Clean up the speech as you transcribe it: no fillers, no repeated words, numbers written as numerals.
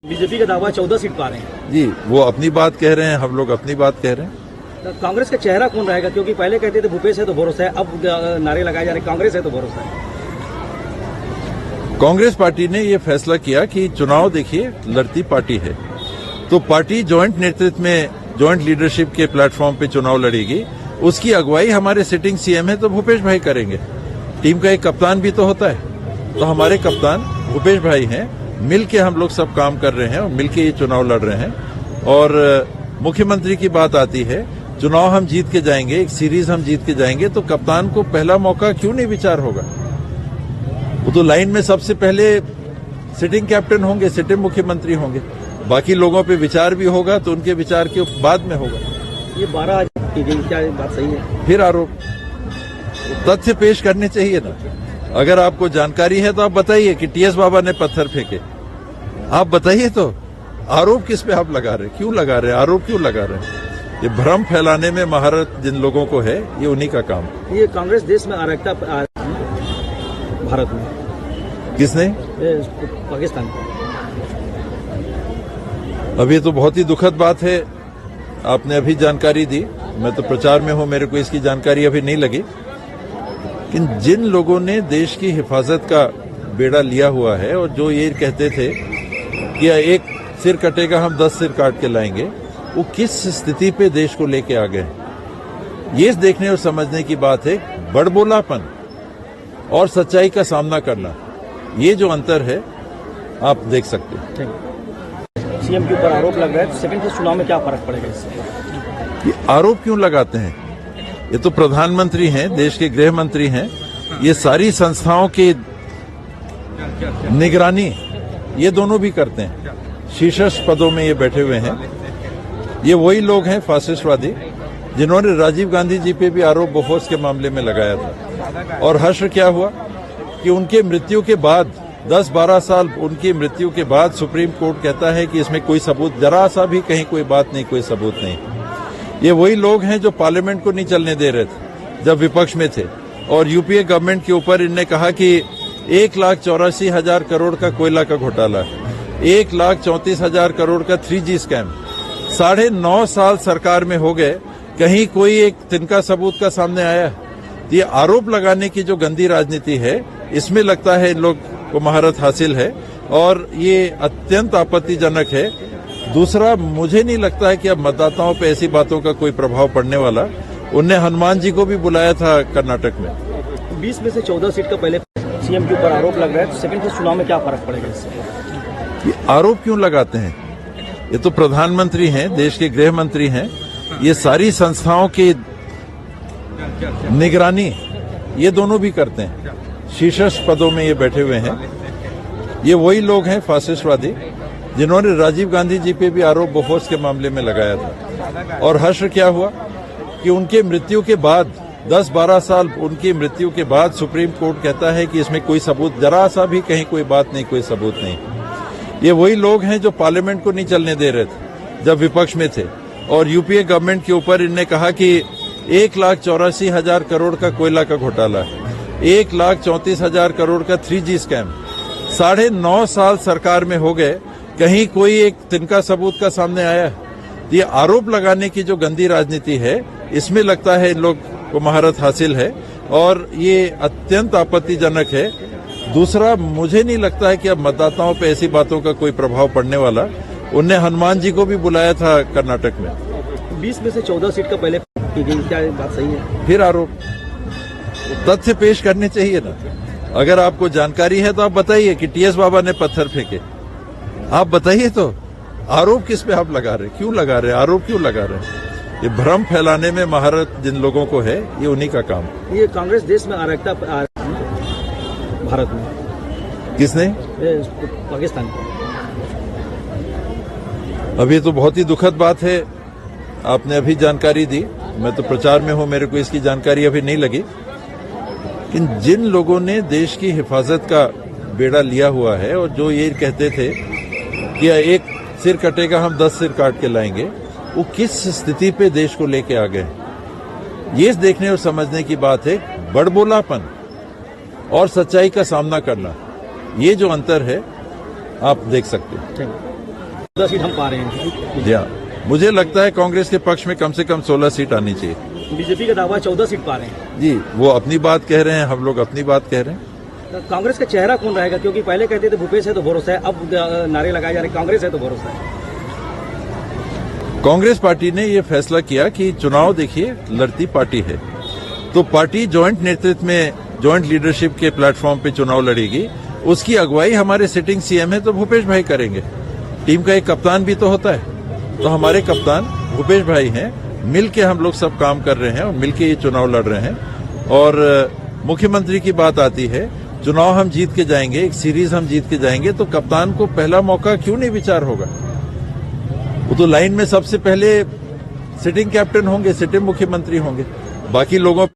BJP का दावा 14 seat पा रहे हैं जी। वो अपनी बात कह रहे हैं, हम लोग अपनी बात कह रहे हैं। तो कांग्रेस का चेहरा कौन रहेगा? क्योंकि पहले कहते थे भूपेश है तो भरोसा है, अब नारे लगाए जा रहे कांग्रेस है तो भरोसा है। कांग्रेस पार्टी ने ये फैसला किया कि चुनाव देखिए लड़ती पार्टी है, तो पार्टी ज्वाइंट नेतृत्व में ज्वाइंट लीडरशिप के प्लेटफॉर्म पे चुनाव लड़ेगी। उसकी अगुवाई हमारे सिटिंग सीएम है तो भूपेश भाई करेंगे। टीम का एक कप्तान भी तो होता है, तो हमारे कप्तान भूपेश भाई हैं। मिल के हम लोग सब काम कर रहे हैं और मिल के ये चुनाव लड़ रहे हैं। और मुख्यमंत्री की बात आती है, चुनाव हम जीत के जाएंगे, एक सीरीज हम जीत के जाएंगे, तो कप्तान को पहला मौका क्यों नहीं विचार होगा? वो तो लाइन में सबसे पहले सिटिंग कैप्टन होंगे, सिटिंग मुख्यमंत्री होंगे। बाकी लोगों पे विचार भी होगा तो उनके विचार के बाद में होगा। ये 12 क्या बात सही है? फिर आरोप तथ्य पेश करने चाहिए ना। अगर आपको जानकारी है तो आप बताइए कि टीएस बाबा ने पत्थर फेंके, आप बताइए। तो आरोप किस पे आप लगा रहे, क्यों लगा रहे, आरोप क्यों लगा रहे? ये भ्रम फैलाने में महारत जिन लोगों को है, ये उन्हीं का काम। ये कांग्रेस देश में अराजकता भारत में किसने? पाकिस्तान। अब ये तो बहुत ही दुखद बात है। आपने अभी जानकारी दी, मैं तो प्रचार में हूं, मेरे को इसकी जानकारी अभी नहीं लगी। लेकिन जिन लोगों ने देश की हिफाजत का बेड़ा लिया हुआ है और जो ये कहते थे कि एक सिर कटेगा हम 10 सिर काट के लाएंगे, वो किस स्थिति पे देश को लेके आ गए, ये देखने और समझने की बात है। बड़बोलापन और सच्चाई का सामना करना, ये जो अंतर है आप देख सकते हैं। सीएम के ऊपर आरोप लग रहा है, सेकंड फेज चुनाव में क्या फर्क पड़ेगा इससे? ये आरोप क्यों लगाते हैं? ये तो प्रधानमंत्री हैं, देश के गृह मंत्री हैं। ये सारी संस्थाओं की निगरानी ये दोनों भी करते हैं। शीर्ष पदों में ये बैठे हुए हैं। ये वही लोग हैं फासिस्टवादी जिन्होंने राजीव गांधी जी पे भी आरोप बोफोर्स के मामले में लगाया था। और हश्र क्या हुआ कि उनके मृत्यु के बाद 10-12 साल उनकी मृत्यु के बाद सुप्रीम कोर्ट कहता है कि इसमें कोई सबूत, जरा सा भी कहीं कोई बात नहीं, कोई सबूत नहीं। ये वही लोग हैं जो पार्लियामेंट को नहीं चलने दे रहे थे जब विपक्ष में थे। और यूपीए गवर्नमेंट के ऊपर इनने कहा कि 1,84,000 करोड़ का कोयला का घोटाला, 1,34,000 करोड़ का 3G स्कैम। 9.5 साल सरकार में हो गए, कहीं कोई एक तिनका सबूत का सामने आया? ये आरोप लगाने की जो गंदी राजनीति है, इसमें लगता है इन लोग को महारत हासिल है और ये अत्यंत आपत्तिजनक है। दूसरा, मुझे नहीं लगता है कि अब मतदाताओं पे ऐसी बातों का कोई प्रभाव पड़ने वाला। उनने हनुमान जी को भी बुलाया था कर्नाटक में। 20 में से 14 सीट का पहले सीएम के ऊपर आरोप लग रहा है, सेकंड फेज चुनाव में क्या फर्क पड़ेगा इससे? ये आरोप क्यों लगाते हैं? ये तो प्रधानमंत्री हैं, देश के गृह मंत्री हैं। ये सारी संस्थाओं की निगरानी ये दोनों भी करते हैं। शीर्ष पदों में ये बैठे हुए हैं। ये वही लोग हैं फासिस्टवादी जिन्होंने राजीव गांधी जी पे भी आरोप बोफोर्स के मामले में लगाया था। और हश्र क्या हुआ कि उनके मृत्यु के बाद 10-12 साल उनकी मृत्यु के बाद सुप्रीम कोर्ट कहता है कि इसमें कोई सबूत, जरा सा भी कहीं कोई बात नहीं, कोई सबूत नहीं। ये वही लोग हैं जो पार्लियामेंट को नहीं चलने दे रहे थे जब विपक्ष में थे। और यूपीए गवर्नमेंट के ऊपर इनने कहा कि 1,84,000 करोड़ का कोयला का घोटाला, 1,34,000 करोड़ का 3G स्कैम। 9.5 साल सरकार में हो गए, कहीं कोई एक तिनका सबूत का सामने आया? ये आरोप लगाने की जो गंदी राजनीति है, इसमें लगता है इन लोग को महारत हासिल है और ये अत्यंत आपत्तिजनक है। दूसरा, मुझे नहीं लगता है कि अब मतदाताओं पे ऐसी बातों का कोई प्रभाव पड़ने वाला। उनने हनुमान जी को भी बुलाया था कर्नाटक में। 20 में से 14 सीट का पहले क्या बात सही है? फिर आरोप तथ्य पेश करने चाहिए ना। अगर आपको जानकारी है तो आप बताइए कि टीएस बाबा ने पत्थर फेंके, आप बताइए। तो आरोप किस पे आप लगा रहे, क्यों लगा रहे, आरोप क्यों लगा रहे? ये भ्रम फैलाने में महारत जिन लोगों को है, ये उन्हीं का काम। ये कांग्रेस देश में अराजकता भारत में किसने? पाकिस्तान। अब ये तो बहुत ही दुखद बात है। आपने अभी जानकारी दी, मैं तो प्रचार में हूं, मेरे को इसकी जानकारी अभी नहीं लगी। लेकिन जिन लोगों ने देश की हिफाजत का बेड़ा लिया हुआ है और जो ये कहते थे कि एक सिर कटेगा हम 10 सिर काट के लाएंगे, वो किस स्थिति पे देश को लेके आ गए, ये देखने और समझने की बात है। बड़बोलापन और सच्चाई का सामना करना, ये जो अंतर है आप देख सकते हैं। 10 सीट हम पा रहे हैं। जी हाँ, मुझे लगता है कांग्रेस के पक्ष में कम से कम 16 सीट आनी चाहिए। बीजेपी का दावा 14 सीट पा रहे हैं। जी, वो अपनी बात कह रहे हैं, हम लोग अपनी बात कह रहे हैं। तो कांग्रेस का चेहरा कौन रहेगा, क्योंकि पहले कहते थे भूपेश है तो भरोसा है, अब नारे लगाए जा रहे कांग्रेस है तो भरोसा है। कांग्रेस पार्टी ने ये फैसला किया कि चुनाव देखिए लड़ती पार्टी है, तो पार्टी जॉइंट नेतृत्व में, जॉइंट लीडरशिप के प्लेटफॉर्म पे चुनाव लड़ेगी। उसकी अगुवाई हमारे सिटिंग सीएम है तो भूपेश भाई करेंगे। टीम का एक कप्तान भी तो होता है, तो हमारे कप्तान भूपेश भाई हैं। मिल के हम लोग सब काम कर रहे हैं और मिल के ये चुनाव लड़ रहे हैं। और मुख्यमंत्री की बात आती है, चुनाव हम जीत के जाएंगे, एक सीरीज हम जीत के जाएंगे, तो कप्तान को पहला मौका क्यों नहीं विचार होगा? वो तो लाइन में सबसे पहले सिटिंग कैप्टन होंगे, सिटिंग मुख्यमंत्री होंगे। बाकी लोगों